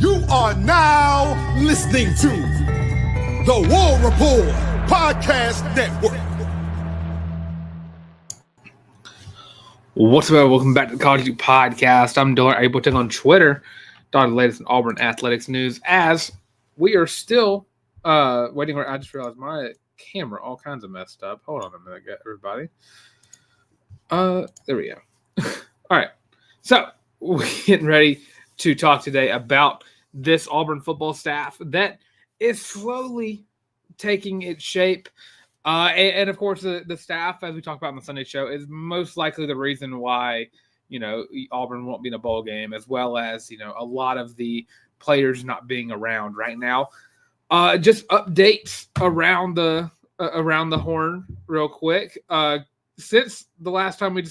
You are now listening to the War Report Podcast Network. What's up? Welcome back to the College League Podcast. I'm Dylan Ableton on Twitter. The latest in Auburn athletics news. As we are still waiting. I just realized my camera all kinds of messed up. Hold on a minute, everybody. There we go. All right. So we're getting ready to talk today about this Auburn football staff that is slowly taking its shape. And of course, the staff, as we talked about on the Sunday show, is most likely the reason why, Auburn won't be in a bowl game, as well as, a lot of the players not being around right now. Just updates around the horn real quick. Since the last time we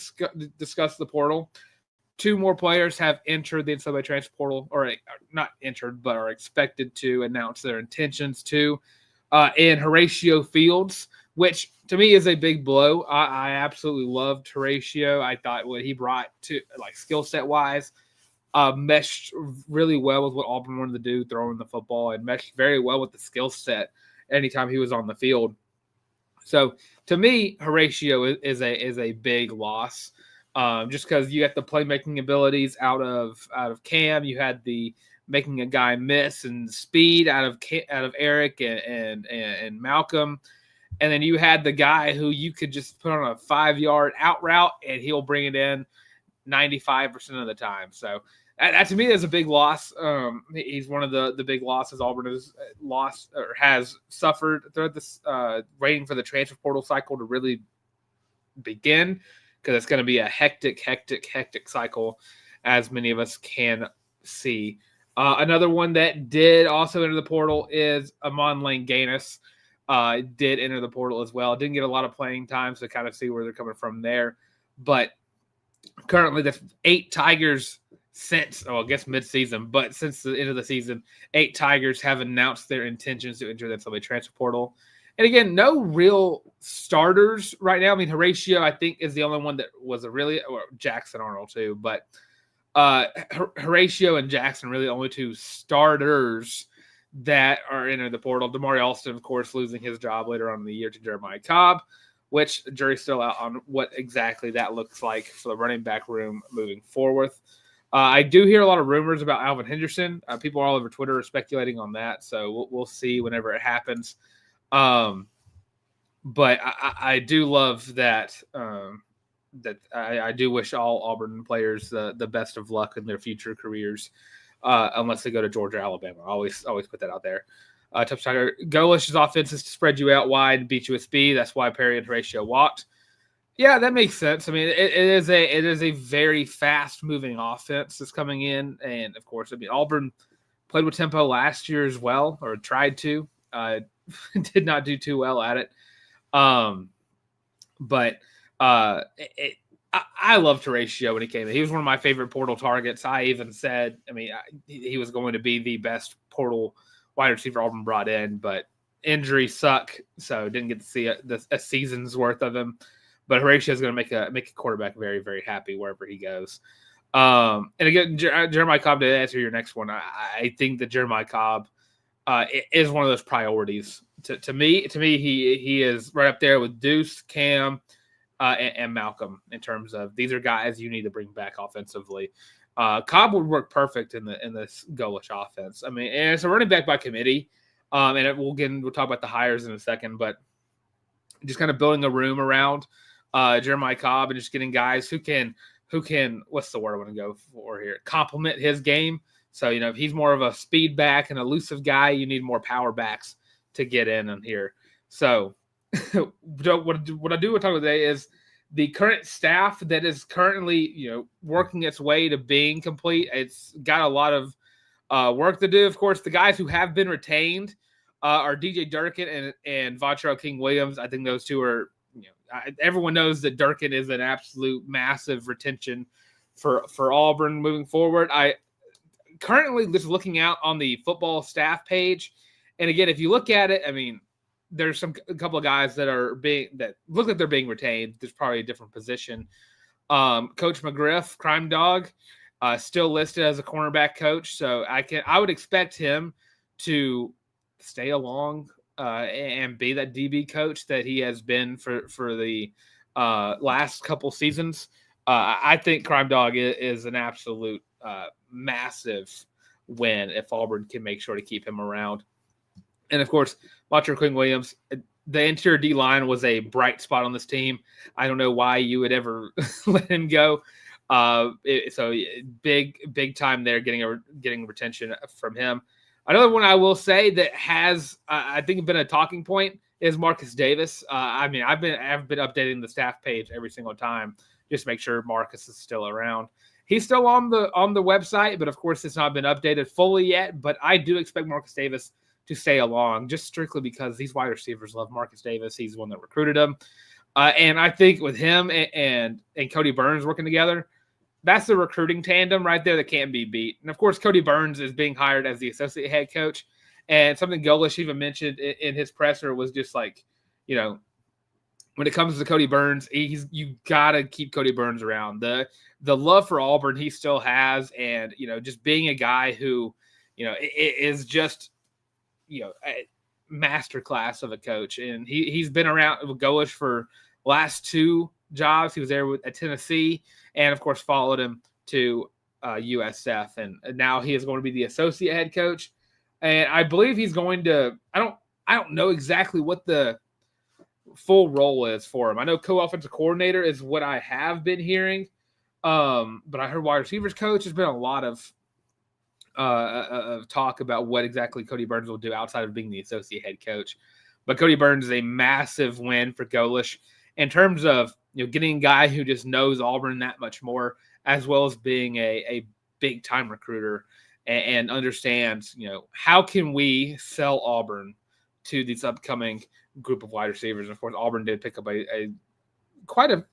discussed the portal, 2 more players have entered the NCAA transfer portal, or not entered, but are expected to announce their intentions to. In Horatio Fields, which to me is a big blow. I absolutely loved Horatio. I thought what he brought to, skill set wise, meshed really well with what Auburn wanted to do, throwing the football, and meshed very well with the skill set anytime he was on the field. So to me, Horatio is a big loss. Just because you got the playmaking abilities out of Cam, you had the making a guy miss and speed out of Eric and Malcolm, and then you had the guy who you could just put on a 5-yard out route and he'll bring it in 95% of the time. So that to me is a big loss. He's one of the big losses Auburn has lost or has suffered throughout this, waiting for the transfer portal cycle to really begin, because it's going to be a hectic cycle, as many of us can see. Another one that did also enter the portal is Amon Lane Gaines. Did enter the portal as well. Didn't get a lot of playing time, so kind of see where they're coming from there. But currently, the 8 Tigers since, I guess midseason, but since the end of the season, 8 Tigers have announced their intentions to enter the NCAA transfer portal. And again, no real starters right now. I mean, Horatio, I think, is the only one that was or Jackson Arnold too, but Horatio and Jackson really the only 2 starters that are entering the portal. Damari Alston, of course, losing his job later on in the year to Jeremiah Cobb, which the jury's still out on what exactly that looks like for the running back room moving forward. I do hear a lot of rumors about Alvin Henderson. People all over Twitter are speculating on that, so we'll see whenever it happens. But I do love that. I do wish all Auburn players the best of luck in their future careers, unless they go to Georgia or Alabama. I always put that out there. Tough Tiger Golesh's offense is to spread you out wide and beat you with speed. That's why Perry and Horatio walked. Yeah, that makes sense. I mean, it is a very fast moving offense that's coming in, and of course, I mean, Auburn played with tempo last year as well, or tried to. Did not do too well at it. But I loved Horatio when he came in. He was one of my favorite portal targets. I even said, he was going to be the best portal wide receiver Auburn brought in, but injuries suck, so didn't get to see a season's worth of him. But Horatio is going to make a quarterback very, very happy wherever he goes. And again, Jeremiah Cobb, to answer your next one, I think that Jeremiah Cobb is one of those priorities. To me, he is right up there with Deuce, Cam, and Malcolm in terms of these are guys you need to bring back offensively. Cobb would work perfect in this Golesh offense. I mean, and it's a running back by committee. And we'll talk about the hires in a second, but just kind of building a room around Jeremiah Cobb and just getting guys who can what's the word I want to go for here? Complement his game. So, if he's more of a speed back and elusive guy, you need more power backs to get in here. So what I do want to talk about today is the current staff that is currently, working its way to being complete. It's got a lot of work to do. Of course, the guys who have been retained are DJ Durkin and Vontrell King-Williams. I think those 2 are, everyone knows that Durkin is an absolute massive retention for Auburn moving forward. I currently just looking out on the football staff page. And again, if you look at it, I mean, there's a couple of guys that look like they're being retained. There's probably a different position. Coach McGriff, Crime Dog, still listed as a cornerback coach. So I would expect him to stay along and be that DB coach that he has been for the last couple seasons. I think Crime Dog is an absolute massive win if Auburn can make sure to keep him around. And of course, Montreal Quinn Williams, the interior D line was a bright spot on this team. I don't know why you would ever let him go. So big time there, getting retention from him. Another one I will say that has I think been a talking point is Marcus Davis. I mean, I've been updating the staff page every single time just to make sure Marcus is still around. He's still on the website, but of course it's not been updated fully yet. But I do expect Marcus Davis to stay along, just strictly because these wide receivers love Marcus Davis. He's the one that recruited him. And I think with him and Kodi Burns working together, that's the recruiting tandem right there that can't be beat. And, of course, Kodi Burns is being hired as the associate head coach. And something Golesh even mentioned in his presser was just like, when it comes to Kodi Burns, you got to keep Kodi Burns around. The love for Auburn he still has, and, just being a guy who, is just – a masterclass of a coach. And he's been around with Golesh for last two jobs. He was there at Tennessee and, of course, followed him to USF. And now he is going to be the associate head coach. And I believe he's going to – I don't know exactly what the full role is for him. I know co-offensive coordinator is what I have been hearing. But I heard wide receivers coach. There's been a lot of talk about what exactly Kodi Burns will do outside of being the associate head coach. But Kodi Burns is a massive win for Golesh in terms of getting a guy who just knows Auburn that much more, as well as being a big time recruiter and understands how can we sell Auburn to this upcoming group of wide receivers. And of course, Auburn did pick up quite a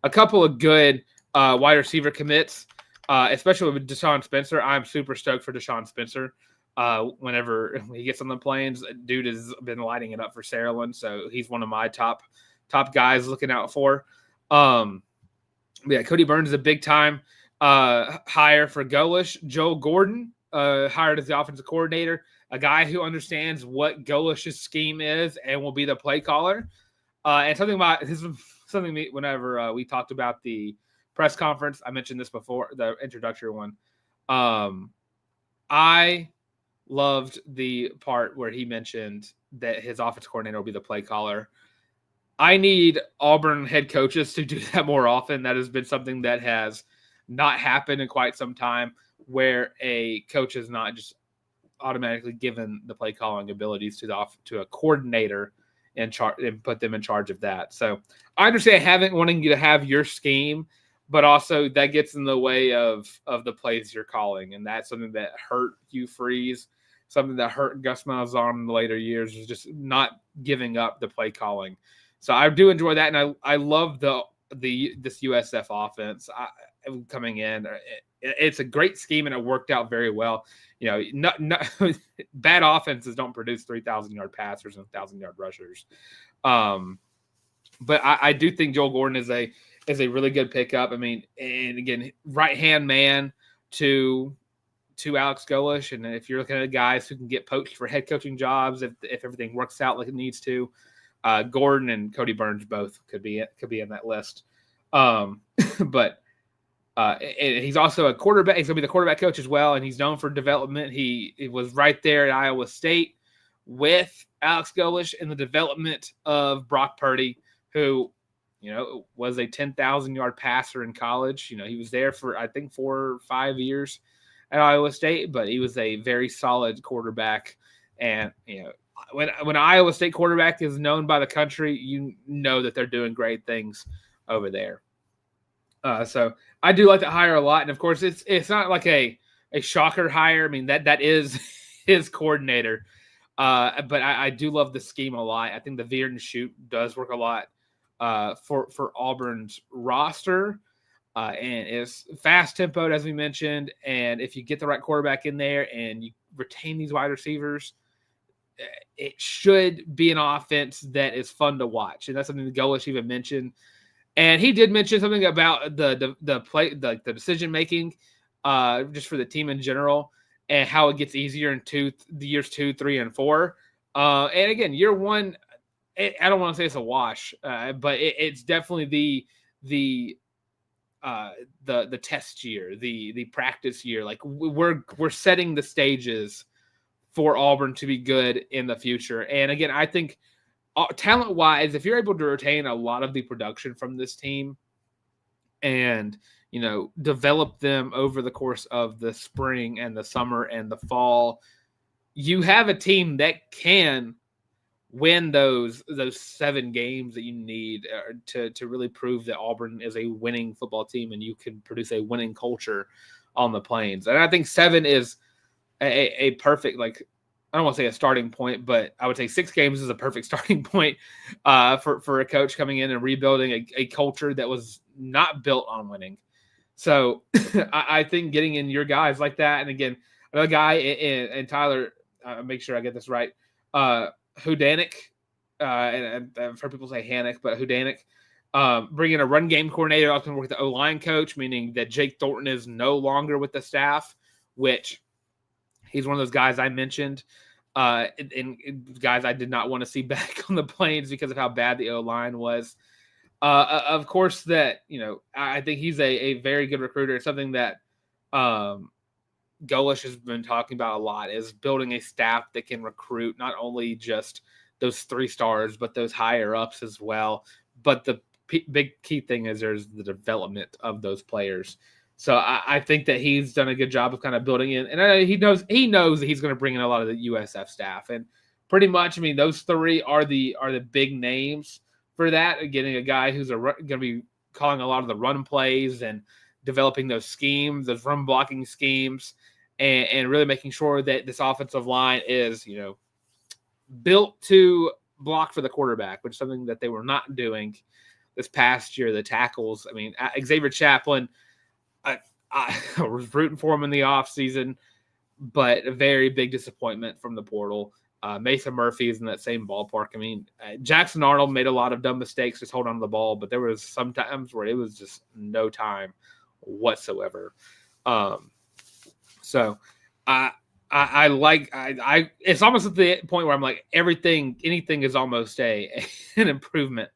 couple of good wide receiver commits. Especially with Deshaun Spencer. I'm super stoked for Deshaun Spencer. Whenever he gets on the planes, dude has been lighting it up for Saraland, so he's one of my top guys looking out for. Kodi Burns is a big time hire for Golesh. Joel Gordon hired as the offensive coordinator, a guy who understands what Golesh's scheme is and will be the play caller. And something whenever we talked about the press conference, I mentioned this before, the introductory one. I loved the part where he mentioned that his offensive coordinator will be the play caller. I need Auburn head coaches to do that more often. That has been something that has not happened in quite some time, where a coach is not just automatically given the play calling abilities to a coordinator and put them in charge of that. So I understand wanting you to have your scheme, but also that gets in the way of the plays you're calling. And that's something that hurt Hugh Freeze, something that hurt Gus Malzahn in the later years, is just not giving up the play calling. So I do enjoy that. And I love this USF offense coming in. It's a great scheme and it worked out very well. Bad offenses don't produce 3,000-yard passers and 1,000-yard rushers. But I do think Joel Gordon is a really good pickup. I mean, and again, right-hand man to Alex Golesh. And if you're looking at guys who can get poached for head coaching jobs, if everything works out like it needs to, Gordon and Kodi Burns both could be in that list. But he's also a quarterback. He's going to be the quarterback coach as well, and he's known for development. He was right there at Iowa State with Alex Golesh in the development of Brock Purdy, who was a 10,000-yard passer in college. He was there for, I think, 4 or 5 years at Iowa State, but he was a very solid quarterback. And, when Iowa State quarterback is known by the country, you know that they're doing great things over there. So I do like that hire a lot. And, of course, it's not like a shocker hire. I mean, that is his coordinator. But I do love the scheme a lot. I think the veer and shoot does work a lot for Auburn's roster. And it's fast tempoed, as we mentioned. And if you get the right quarterback in there and you retain these wide receivers, it should be an offense that is fun to watch. And that's something that Golesh even mentioned. And he did mention something about the decision making, just for the team in general, and how it gets easier in the years 2, 3, and 4. And again, year 1, I don't want to say it's a wash, but it's definitely the test year, the practice year. Like we're setting the stages for Auburn to be good in the future. And again, I think talent wise, if you're able to retain a lot of the production from this team and develop them over the course of the spring and the summer and the fall, you have a team that can win those 7 games that you need to really prove that Auburn is a winning football team and you can produce a winning culture on the Plains. And I think 7 is a perfect, like, I don't want to say a starting point, but I would say 6 games is a perfect starting point for a coach coming in and rebuilding a culture that was not built on winning. So I think getting in your guys like that, and again, another guy and Tyler, make sure I get this right, Hudanik, and I've heard people say Hannock, but Hudanik, bringing a run game coordinator, often work with the O-line coach, meaning that Jake Thornton is no longer with the staff, which he's one of those guys I mentioned, and guys I did not want to see back on the Plains because of how bad the O-line was. Of course, that I think he's a very good recruiter. It's something that Golesh has been talking about a lot, is building a staff that can recruit not only just those 3 stars, but those higher ups as well. But the big key thing is there's the development of those players. So I think that he's done a good job of kind of building in, and he knows that he's going to bring in a lot of the USF staff, and pretty much, I mean, those 3 are the big names for that. Getting a guy who's going to be calling a lot of the run plays and developing those schemes, those run blocking schemes, and really making sure that this offensive line is, built to block for the quarterback, which is something that they were not doing this past year. The tackles, I mean, Xavier Chaplin, I was rooting for him in the offseason, but a very big disappointment from the portal. Mason Murphy is in that same ballpark. I mean, Jackson Arnold made a lot of dumb mistakes just holding on to the ball, but there was some times where it was just no time whatsoever. So I like it's almost at the point where I'm like, anything is almost an improvement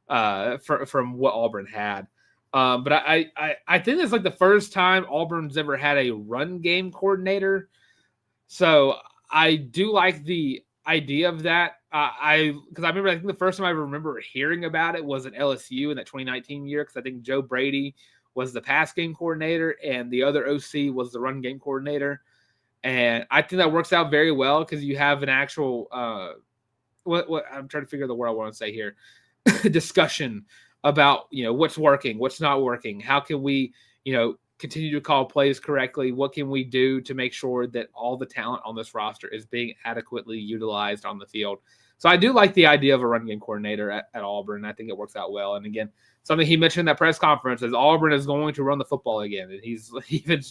from what Auburn had. But I think it's like the first time Auburn's ever had a run game coordinator. So I do like the idea of that. Because I think the first time I remember hearing about it was at LSU in that 2019 year, because I think Joe Brady was the pass game coordinator and the other OC was the run game coordinator. And I think that works out very well because you have an actual what I'm trying to figure the word I want to say here discussion about what's working, what's not working, how can we continue to call plays correctly, what can we do to make sure that all the talent on this roster is being adequately utilized on the field. So I do like the idea of a run game coordinator at Auburn. I think it works out well. And again, something he mentioned in that press conference is Auburn is going to run the football again, and he's even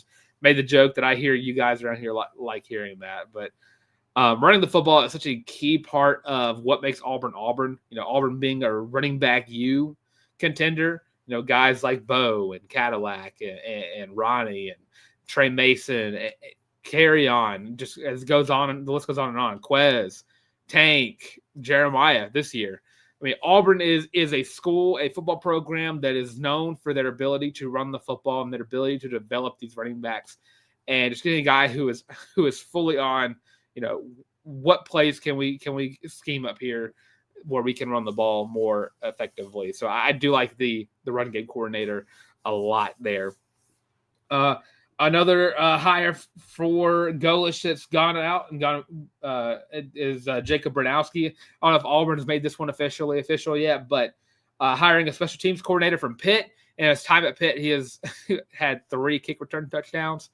made the joke that I hear you guys around here like hearing that. But running the football is such a key part of what makes Auburn Auburn. Auburn being a running back contender. Guys like Bo and Cadillac and Ronnie and Trey Mason, carry on. Just as it goes on, the list goes on and on. Quez, Tank, Jeremiah this year. I mean, Auburn is a football program that is known for their ability to run the football and their ability to develop these running backs. And just getting a guy who is fully on, what plays can we scheme up here where we can run the ball more effectively. So I do like the run game coordinator a lot there. Another hire for Golesh that's gone out and gone is Jacob Bernowski. I don't know if Auburn has made this one official yet, but hiring a special teams coordinator from Pitt. And his time at Pitt, he has had 3 kick return touchdowns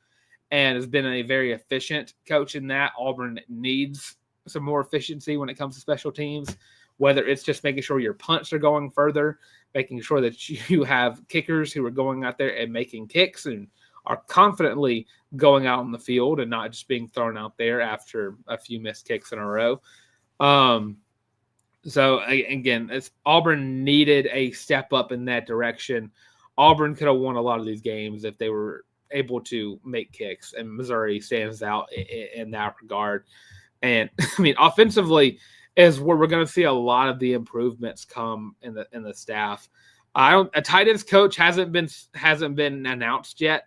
and has been a very efficient coach in that. Auburn needs some more efficiency when it comes to special teams, whether it's just making sure your punts are going further, making sure that you have kickers who are going out there and making kicks and are confidently going out on the field and not just being thrown out there after a few missed kicks in a row. So again, Auburn needed a step up in that direction. Auburn could have won a lot of these games if they were able to make kicks, and Missouri stands out in that regard. And I mean, offensively is where we're going to see a lot of the improvements come in the staff. A tight ends coach hasn't been announced yet.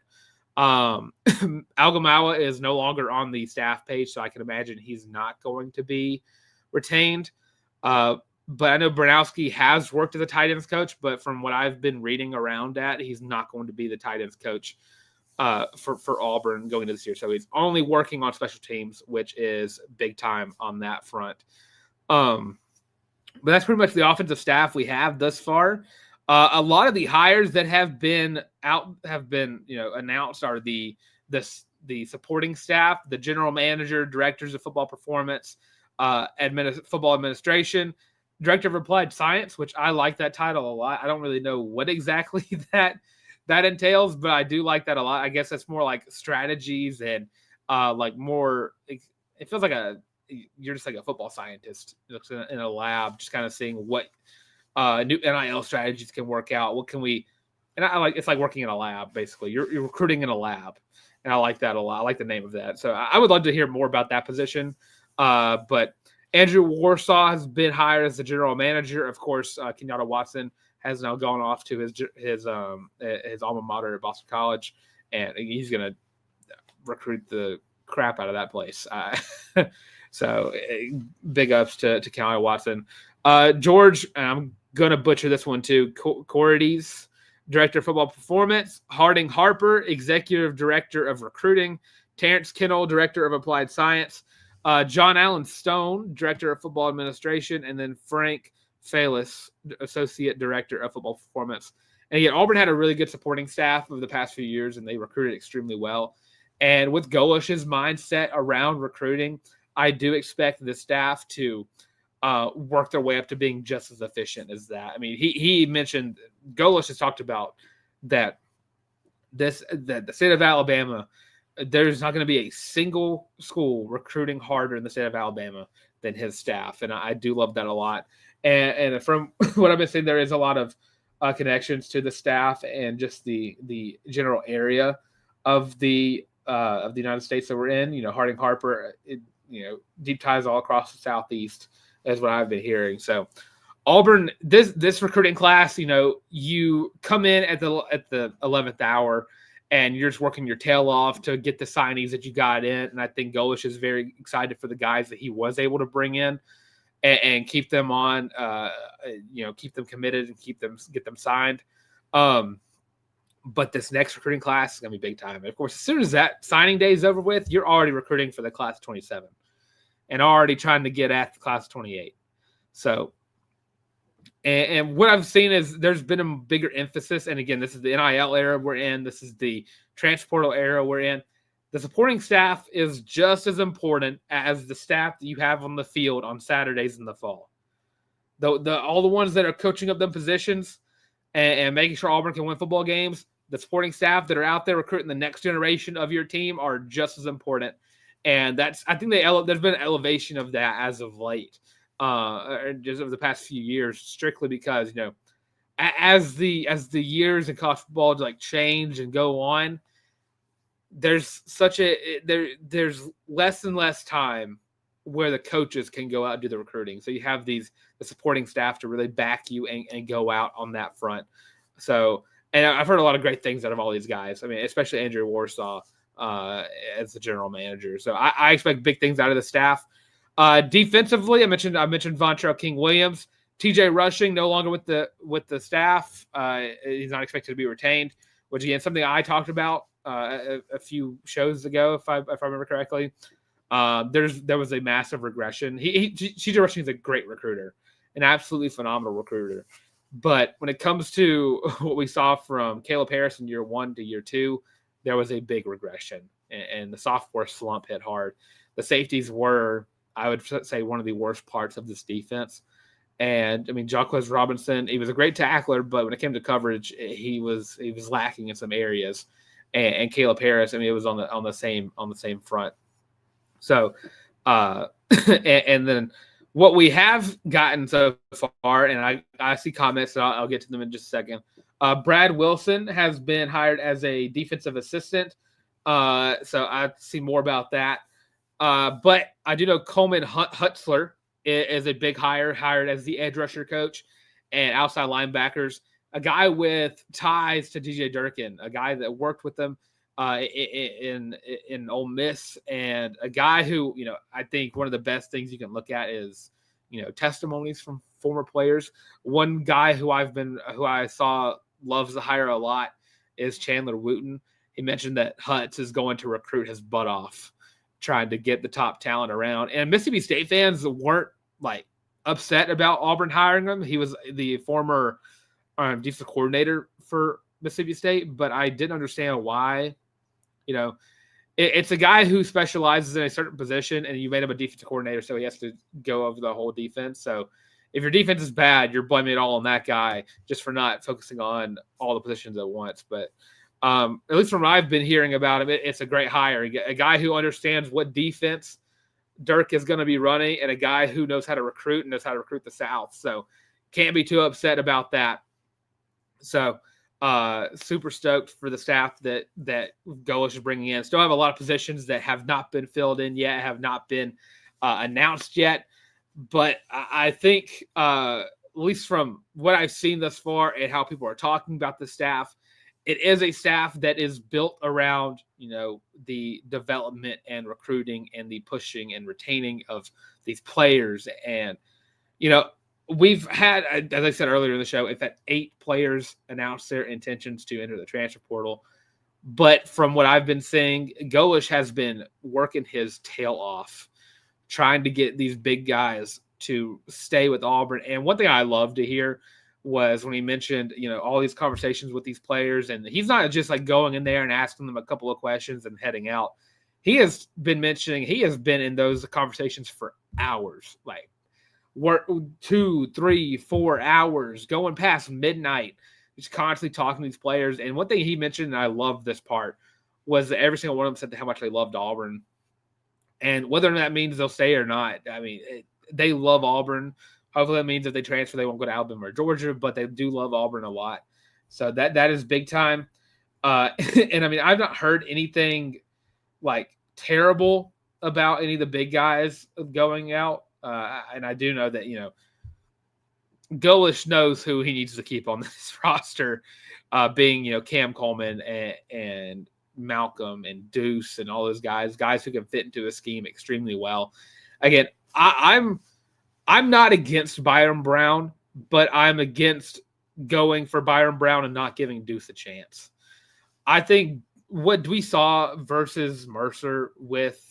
Algamawa is no longer on the staff page, so I can imagine he's not going to be retained. But I know Branowski has worked as a tight ends coach, but from what I've been reading around that, he's not going to be the tight ends coach for Auburn going into this year. So he's only working on special teams, which is big time on that front. But that's pretty much the offensive staff we have thus far. A lot of the hires that have been announced are the supporting staff, the general manager, directors of football performance, football administration, director of applied science, which I like that title a lot. I don't really know what exactly that entails, but I do like that a lot. I guess that's more like strategies and like more. It feels like you're just like a football scientist in a lab, just kind of seeing what new NIL strategies can work out. What can we? And it's like working in a lab basically. You're recruiting in a lab, and I like that a lot. I like the name of that. So I would love to hear more about that position. But Andrew Warsaw has been hired as the general manager. Of course, Kenyatta Watson has now gone off to his alma mater at Boston College, and he's going to recruit the crap out of that place. So big ups to Kenyatta Watson. George, and I'm going to butcher this one too, Kodi's director of football performance, Harding Harper, executive director of recruiting, Terrence Kennel, director of applied science, John Allen Stone, director of football administration, and then Frank Falis, associate director of football performance. And again, Auburn had a really good supporting staff over the past few years, and they recruited extremely well. And with Golesh's mindset around recruiting, I do expect the staff to work their way up to being just as efficient as that. I mean, he mentioned, Golesh has talked about that the state of Alabama, there's not going to be a single school recruiting harder in the state of Alabama than his staff. And I do love that a lot. And from what I've been saying, there is a lot of connections to the staff and just the general area of the United States that we're in. Harding Harper, deep ties all across the Southeast is what I've been hearing. So Auburn, this recruiting class, you come in at the 11th hour and you're just working your tail off to get the signings that you got in. And I think Golesh is very excited for the guys that he was able to bring in and keep them on, keep them committed and get them signed. But this next recruiting class is going to be big time. And of course, as soon as that signing day is over with, you're already recruiting for the class of 27 and already trying to get at the class of 28. So, and what I've seen is there's been a bigger emphasis. And again, this is the NIL era we're in. This is the transfer portal era we're in. The supporting staff is just as important as the staff that you have on the field on Saturdays in the fall. All the ones that are coaching up them positions and making sure Auburn can win football games, the supporting staff that are out there recruiting the next generation of your team are just as important. And I think there's been an elevation of that as of late, just over the past few years, strictly because, as the years in college football change and go on, there's there's less and less time where the coaches can go out and do the recruiting. So you have the supporting staff to really back you and go out on that front. So, and I've heard a lot of great things out of all these guys. I mean, especially Andrew Warsaw as the general manager. So I expect big things out of the staff. Defensively, I mentioned Vontrell King-Williams, TJ Rushing no longer with the staff. He's not expected to be retained, which again something I talked about a few shows ago, if I remember correctly. There was a massive regression. TJ Rushing is a great recruiter, an absolutely phenomenal recruiter. But when it comes to what we saw from Caleb Harris in year 1 to year 2, there was a big regression, and the sophomore slump hit hard. The safeties were, I would say, one of the worst parts of this defense. And I mean, Jaquez Robinson, he was a great tackler, but when it came to coverage, he was lacking in some areas. And Caleb Harris, I mean, it was on the same front. So, and then what we have gotten so far, and I see comments, so I'll get to them in just a second. Brad Wilson has been hired as a defensive assistant, so I see more about that. But I do know Coleman Hutzler is a big hire, hired as the edge rusher coach and outside linebackers. A guy with ties to DJ Durkin, a guy that worked with them in Ole Miss, and a guy who, I think one of the best things you can look at is, testimonies from former players. One guy who I saw loves the hire a lot is Chandler Wooten. He mentioned that Hutz is going to recruit his butt off, trying to get the top talent around. And Mississippi State fans weren't upset about Auburn hiring him. He was the former defensive coordinator for Mississippi State, but I didn't understand why. It's a guy who specializes in a certain position, and you made him a defensive coordinator, so he has to go over the whole defense. So if your defense is bad, you're blaming it all on that guy just for not focusing on all the positions at once. But at least from what I've been hearing about him, it's a great hire. A guy who understands what defense Dirk is going to be running, and a guy who knows how to recruit and knows how to recruit the South. So can't be too upset about that. So super stoked for the staff that Golesh is bringing in. Still have a lot of positions that have not been filled in yet, have not been announced yet. But I think, at least from what I've seen thus far and how people are talking about the staff, it is a staff that is built around, the development and recruiting and the pushing and retaining of these players. And, we've had, as I said earlier in the show, we've had 8 players announce their intentions to enter the transfer portal. But from what I've been seeing, Golesh has been working his tail off, trying to get these big guys to stay with Auburn. And one thing I love to hear was when he mentioned, all these conversations with these players. And he's not just going in there and asking them a couple of questions and heading out. He has been mentioning, he has been in those conversations for hours, work 2, 3, 4 hours, going past midnight, just constantly talking to these players. And one thing he mentioned, and I love this part, was that every single one of them said how much they loved Auburn. And whether that means they'll stay or not, they love Auburn. Hopefully that means if they transfer, they won't go to Alabama or Georgia, but they do love Auburn a lot. So that is big time. And I've not heard anything terrible about any of the big guys going out. And I do know that, Golesh knows who he needs to keep on this roster, being, Cam Coleman and Malcolm and Deuce and all those guys who can fit into a scheme extremely well. Again, I'm not against Byron Brown, but I'm against going for Byron Brown and not giving Deuce a chance. I think what we saw versus Mercer with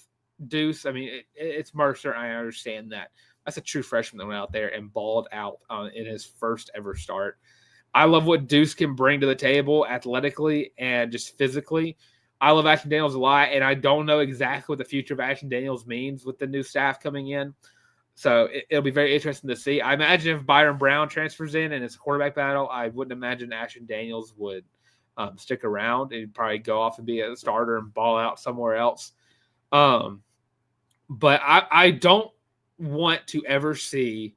Deuce, it's Mercer. I understand that. That's a true freshman that went out there and balled out in his first ever start. I love what Deuce can bring to the table athletically and just physically. I love Ashton Daniels a lot, and I don't know exactly what the future of Ashton Daniels means with the new staff coming in. So it'll be very interesting to see. I imagine if Byron Brown transfers in and it's a quarterback battle, I wouldn't imagine Ashton Daniels would stick around. He'd probably go off and be a starter and ball out somewhere else. But I don't want to ever see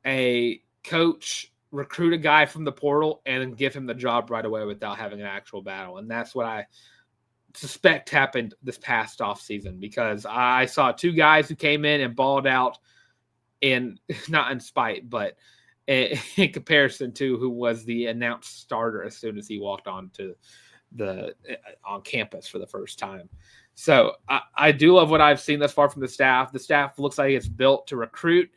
a coach recruit a guy from the portal and then give him the job right away without having an actual battle. And that's what I suspect happened this past offseason, because I saw 2 guys who came in and balled out not in spite, but in comparison to who was the announced starter as soon as he walked on campus for the first time. So I do love what I've seen thus far from the staff. The staff looks like it's built to recruit.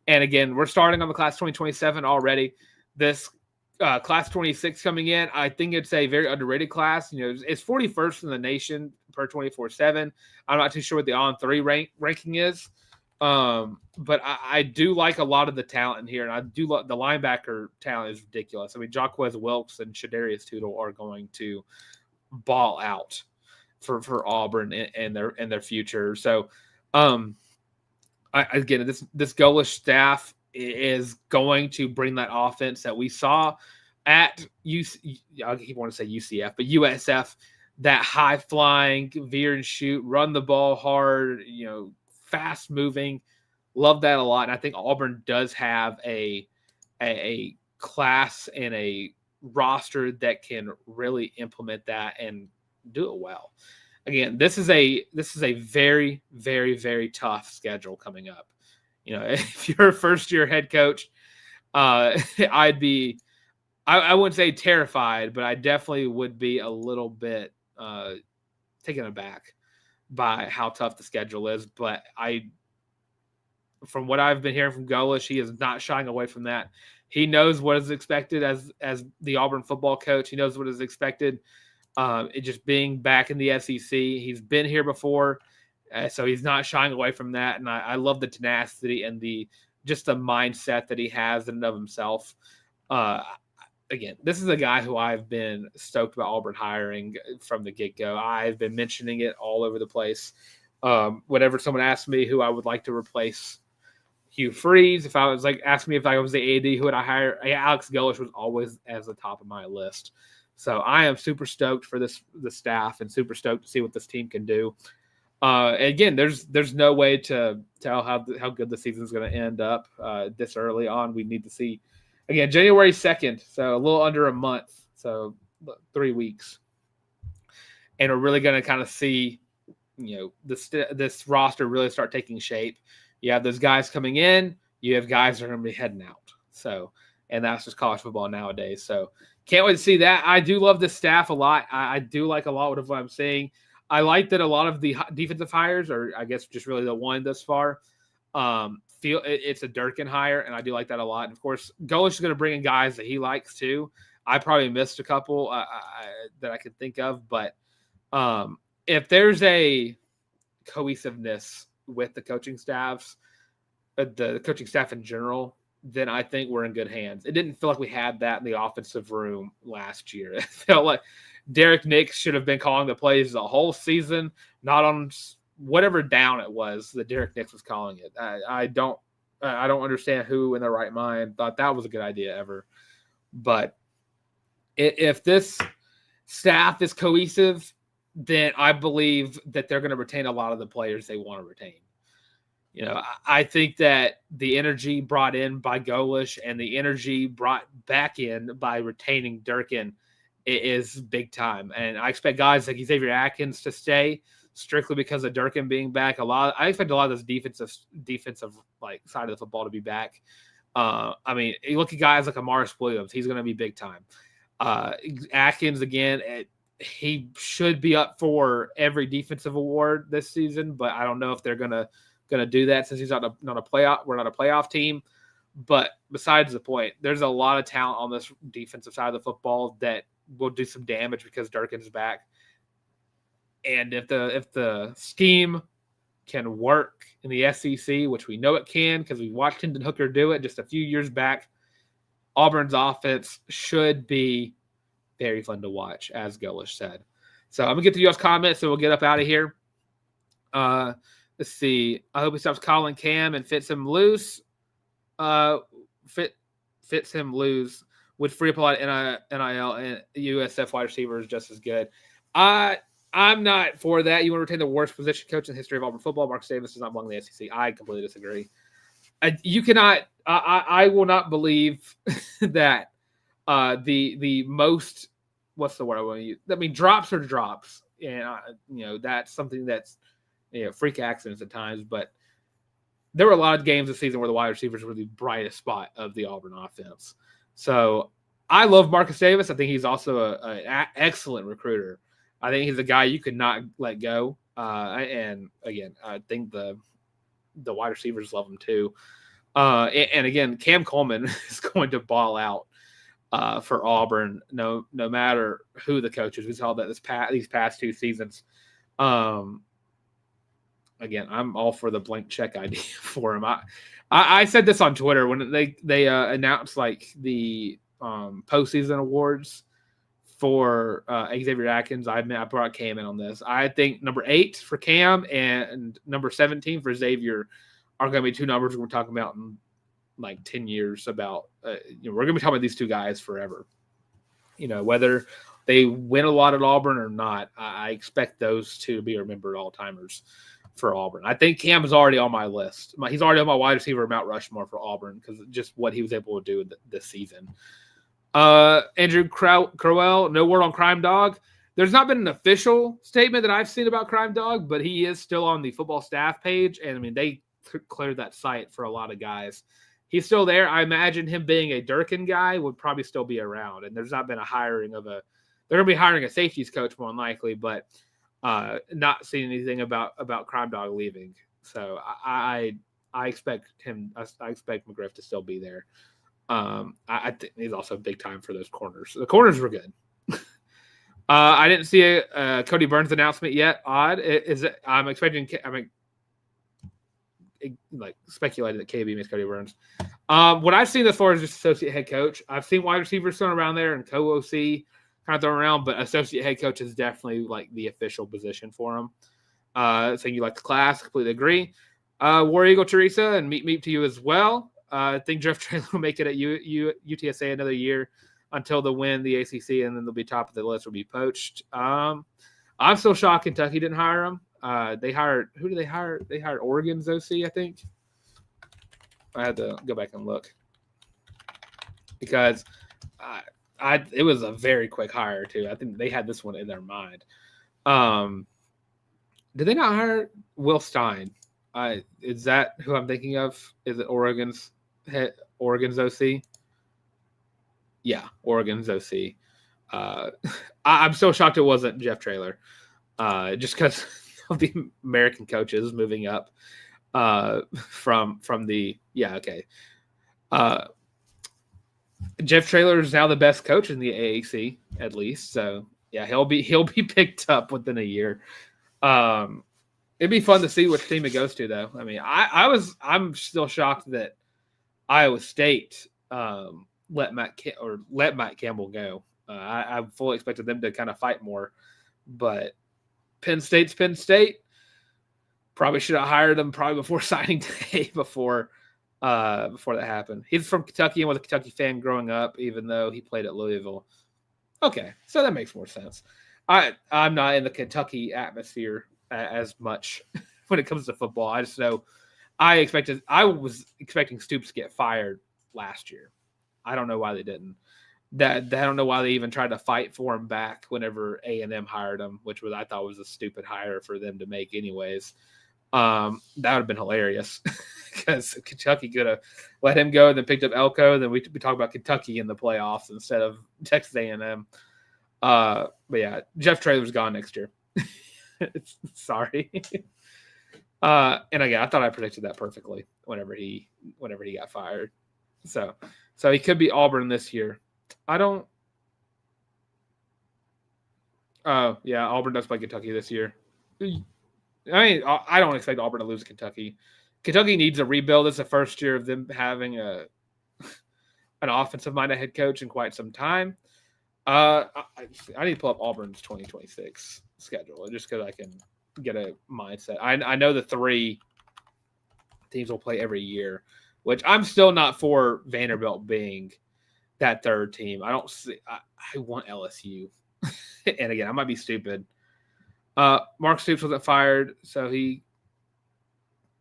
And again, we're starting on the class 2027 already. This class 26 coming in, I think it's a very underrated class. It's 41st in the nation per 24/7. I'm not too sure what the on-3 ranking is. But I do like a lot of the talent in here, and I do love the linebacker talent is ridiculous. Jaquez Wilkes and Shadarius Tootle are going to ball out for Auburn and their future. So, again, this Golesh staff is going to bring that offense that we saw at I keep wanting to say UCF, but USF, that high flying, veer and shoot, run the ball hard, fast moving, Love that a lot. And I think Auburn does have a class and a roster that can really implement that and do it well. Again, this is a very, very, very tough schedule coming up. If you're a first year head coach, I wouldn't say terrified, but I definitely would be a little bit taken aback by how tough the schedule is. But from what I've been hearing from Golesh, he is not shying away from that. He knows what is expected as the Auburn football coach. He knows what is expected. It just being back in the SEC. He's been here before, so he's not shying away from that. And I love the tenacity and the mindset that he has in and of himself. Again, this is a guy who I've been stoked about Auburn hiring from the get-go. I've been mentioning it all over the place. Whenever someone asked me who I would like to replace Hugh Freeze, if I was asking me if I was the AD, who would I hire? Alex Golesh was always as the top of my list. So I am super stoked for the staff and super stoked to see what this team can do. Again, there's no way to tell how good the season is going to end up this early on. We need to see, again, January 2nd, so a little under a month, so 3 weeks. And we're really going to kind of see, this roster really start taking shape. You have those guys coming in, you have guys that are going to be heading out. So, and that's just college football nowadays. So can't wait to see that. I do love this staff a lot. I do like a lot of what I'm seeing. I like that a lot of the defensive hires, or I guess just really the one thus far, feel it's a Durkin hire, and I do like that a lot. And of course, Golesh is going to bring in guys that he likes too. I probably missed a couple that I could think of, but if there's a cohesiveness with the coaching staffs, the coaching staff in general, then I think we're in good hands. It didn't feel like we had that in the offensive room last year. It felt like Derek Nix should have been calling the plays the whole season, not on whatever down it was that Derek Nix was calling it. I don't understand who in their right mind thought that was a good idea ever. But if this staff is cohesive, then I believe that they're going to retain a lot of the players they want to retain. I think that the energy brought in by Golesh and the energy brought back in by retaining Durkin is big time. And I expect guys like Xavier Atkins to stay strictly because of Durkin being back. I expect a lot of this defensive side of the football to be back. You look at guys like Amaris Williams, he's going to be big time. Atkins, again, he should be up for every defensive award this season, but I don't know if they're going to do that since he's not a playoff. We're not a playoff team. But besides the point, there's a lot of talent on this defensive side of the football that will do some damage because Durkin's back. And if the scheme can work in the SEC, which we know it can because we watched Hendon Hooker do it just a few years back, Auburn's offense should be very fun to watch, as Golesh said. So I'm going to get to y'all's comments, so we'll get up out of here. Let's see. I hope he stops calling Cam and fits him loose. Fits him loose. Would free up a lot of NIL and USF wide receivers just as good. I'm not for that. You want to retain the worst position coach in the history of Auburn football. Marcus Davis does not belong in the SEC. I completely disagree. You cannot. I will not believe that the most. What's the word I want to use? I mean, drops are drops, and that's something that's freak accidents at times. But there were a lot of games this season where the wide receivers were the brightest spot of the Auburn offense. So I love Marcus Davis. I think he's also an excellent recruiter. I think he's a guy you could not let go. And again, I think the wide receivers love him too. And again, Cam Coleman is going to ball out for Auburn, no matter who the coach is. We saw that these past two seasons. Again, I'm all for the blank check idea for him. I said this on Twitter when they announced the postseason awards for Xavier Atkins. I brought Cam in on this. I think number 8 for Cam and number 17 for Xavier are going to be two numbers we're talking about in 10 years about. We're going to be talking about these two guys forever. Whether they win a lot at Auburn or not, I expect those two to be remembered all-timers for Auburn. I think Cam is already on my list. He's already on my wide receiver Mount Rushmore for Auburn because just what he was able to do this season. Andrew Crowell, no word on Crime Dog. There's not been an official statement that I've seen about Crime Dog, but he is still on the football staff page. And I mean, they cleared that site for a lot of guys. He's still there. I imagine him being a Durkin guy would probably still be around. And there's not been a hiring of they're going to be hiring a safeties coach more than likely, but not seeing anything about Crime Dog leaving. So I expect him. I expect McGriff to still be there. I think he's also big time for those corners. The corners were good. I didn't see a Kodi Burns announcement yet. Odd. I'm expecting. Like speculated that KB makes Kodi Burns. What I've seen as far as just associate head coach, I've seen wide receivers thrown around there and co-OC kind of thrown around, but associate head coach is definitely like the official position for him. Saying you like the class, completely agree. War Eagle Teresa and meet to you as well. I think Jeff Traylor will make it at UTSA another year until they win the ACC, and then they'll be top of the list, will be poached. I'm still shocked Kentucky didn't hire him. They hired – who did they hire? They hired Oregon's OC, I think. I had to go back and look because it was a very quick hire too. I think they had this one in their mind. Did they not hire Will Stein? Is that who I'm thinking of? Is it Oregon's OC? Yeah, Oregon's OC. I'm so shocked it wasn't Jeff Traylor, just because of the American coaches moving up from the Jeff Traylor is now the best coach in the AAC at least. So yeah, he'll be picked up within a year. It'd be fun to see which team it goes to, though. I mean, I'm still shocked that Iowa State let Matt Campbell go. I fully expected them to kind of fight more, but Penn State's Penn State. Probably should have hired him probably before signing day before that happened. He's from Kentucky and was a Kentucky fan growing up, even though he played at Louisville. Okay, so that makes more sense. I'm not in the Kentucky atmosphere as much when it comes to football. I just know I was expecting Stoops to get fired last year. I don't know why they didn't. I don't know why they even tried to fight for him back whenever A&M hired him, which I thought was a stupid hire for them to make anyways. That would have been hilarious because Kentucky could have let him go and then picked up Elko. Then we talk about Kentucky in the playoffs instead of Texas A&M. But yeah, Jeff Traylor's gone next year. Sorry. And again, I thought I predicted that perfectly whenever he got fired. So he could be Auburn this year. Auburn does play Kentucky this year. I mean, I don't expect Auburn to lose to Kentucky. Kentucky needs a rebuild. It's the first year of them having an offensive-minded head coach in quite some time. I need to pull up Auburn's 2026 schedule just because I can get a mindset. I know the three teams will play every year, which I'm still not for Vanderbilt being that third team. I want LSU. And again, I might be stupid. Mark Stoops wasn't fired, so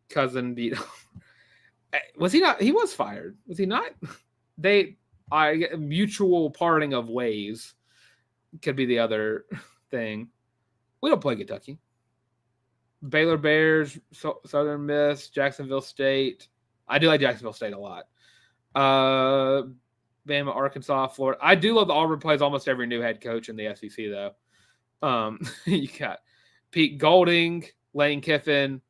cousin beat. Was he not? He was fired. Was he not? Mutual parting of ways could be the other thing. We don't play Kentucky. Baylor Bears, Southern Miss, Jacksonville State. I do like Jacksonville State a lot. Bama, Arkansas, Florida. I do love the Auburn plays almost every new head coach in the SEC, though. You got Pete Golding, Lane Kiffin,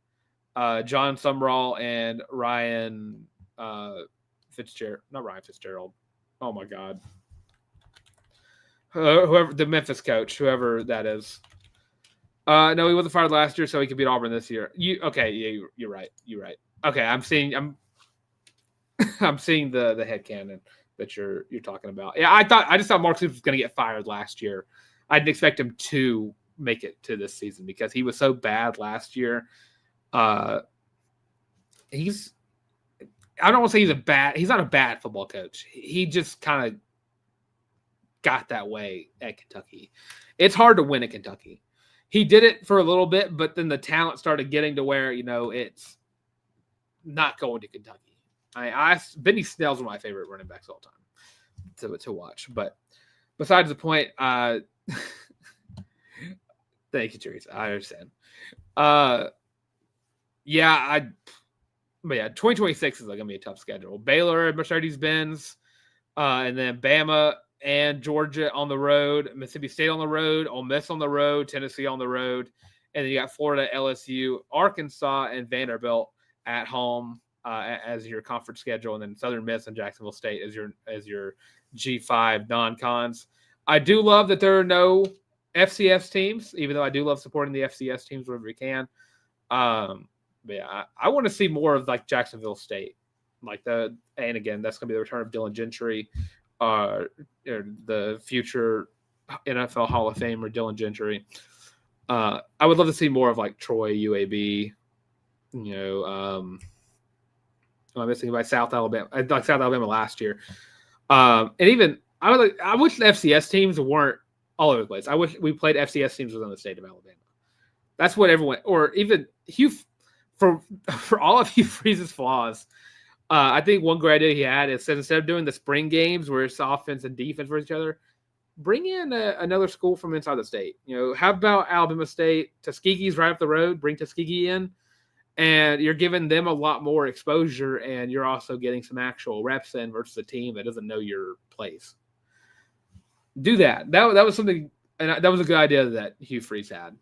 John Sumrall, and Ryan Fitzgerald. Not Ryan Fitzgerald. Oh, my God. Whoever the Memphis coach, whoever that is. No, he wasn't fired last year, so he could beat Auburn this year. You're right. You're right. Okay, I'm seeing the headcanon that you're talking about. Yeah, I just thought Mark Stoops was going to get fired last year. I didn't expect him to make it to this season because he was so bad last year. I don't want to say he's not a bad football coach. He just kind of got that way at Kentucky. It's hard to win at Kentucky. he did it for a little bit, but then the talent started getting to where, it's not going to Kentucky. Benny Snell's one of my favorite running backs of all time to watch. But besides the point, thank you, Teresa. I understand. But 2026 is going to be a tough schedule. Baylor and Mercedes-Benz, and then Bama and Georgia on the road, Mississippi State on the road, Ole Miss on the road, Tennessee on the road, and then you got Florida, LSU, Arkansas, and Vanderbilt at home as your conference schedule, and then Southern Miss and Jacksonville State as your G5 non-cons. I do love that there are no FCS teams, even though I do love supporting the FCS teams wherever we can. I want to see more of like Jacksonville State, and again, that's going to be the return of Dylan Gentry, or the future NFL Hall of Famer Dylan Gentry. I would love to see more of like Troy, UAB. I'm missing by South Alabama. I like South Alabama last year, and even I wish the FCS teams weren't all over the place. I wish we played FCS teams within the state of Alabama. That's what everyone, or even Hugh, for all of Hugh Freeze's flaws. I think one great idea he had is that instead of doing the spring games where it's offense and defense versus each other, bring in another school from inside the state. How about Alabama State? Tuskegee's right up the road. Bring Tuskegee in, and you're giving them a lot more exposure, and you're also getting some actual reps in versus a team that doesn't know your place. Do that. That was something, and that was a good idea that Hugh Freeze had,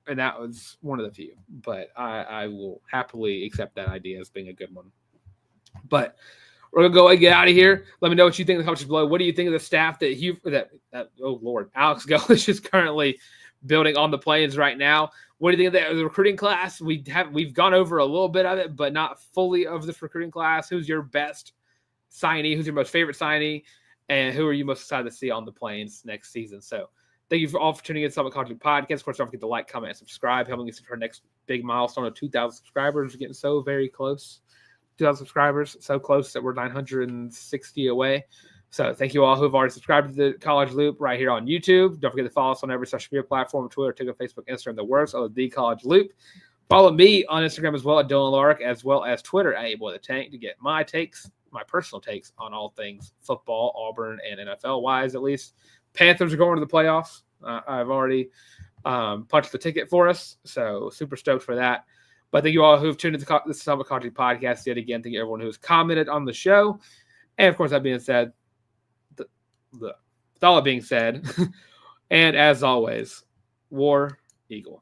and that was one of the few. But I will happily accept that idea as being a good one. But we're gonna go and get out of here. Let me know what you think in the comments below. What do you think of the staff that Alex Golesh is currently building on the Plains right now? What do you think of the recruiting class? We've gone over a little bit of it, but not fully of this recruiting class. Who's your best signee? Who's your most favorite signee? And who are you most excited to see on the Plains next season? So thank you all for tuning in to Installment College Podcast. Of course, don't forget to like, comment, and subscribe. Helping us to our next big milestone of 2,000 subscribers. We're getting so very close. 2,000 subscribers, so close that we're 960 away. So thank you all who have already subscribed to the College Loop right here on YouTube. Don't forget to follow us on every social media platform, Twitter, TikTok, Facebook, Instagram, the works of the College Loop. Follow me on Instagram as well at Dylan Larck, as well as Twitter at Boy the Tank to get my personal takes on all things football, Auburn, and NFL wise at least. Panthers are going to the playoffs. I've already punched the ticket for us, so super stoked for that. But thank you all who have tuned into the Installment College Podcast yet again. Thank you everyone who has commented on the show. And of course, that being said, with all that being said, and as always, War Eagle.